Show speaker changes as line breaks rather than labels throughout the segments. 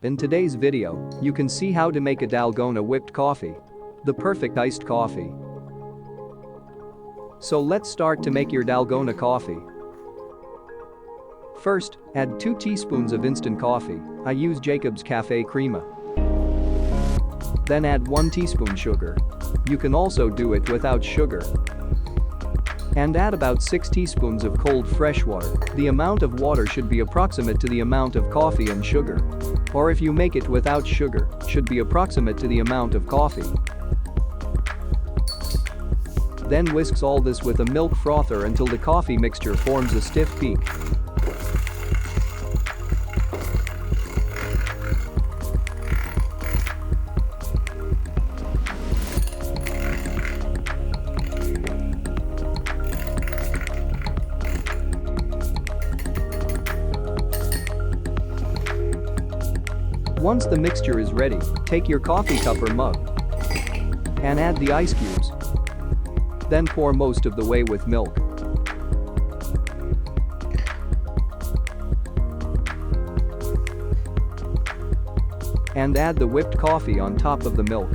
In today's video, you can see how to make a Dalgona whipped coffee. The perfect iced coffee. So let's start to make your Dalgona coffee. First, add 2 teaspoons of instant coffee. I use Jacob's Cafe Crema. Then add 1 teaspoon sugar. You can also do it without sugar. And add about 6 teaspoons of cold fresh water. The amount of water should be approximate to the amount of coffee and sugar. Or if you make it without sugar, should be approximate to the amount of coffee. Then whisk all this with a milk frother until the coffee mixture forms a stiff peak. Once the mixture is ready, take your coffee cup or mug and add the ice cubes. Then pour most of the way with milk. And add the whipped coffee on top of the milk.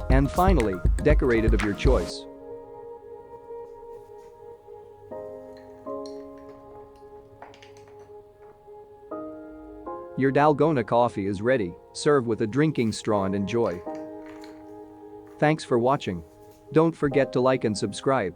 And finally, decorate it of your choice. Your Dalgona coffee is ready. Serve with a drinking straw and enjoy. Thanks for watching. Don't forget to like and subscribe.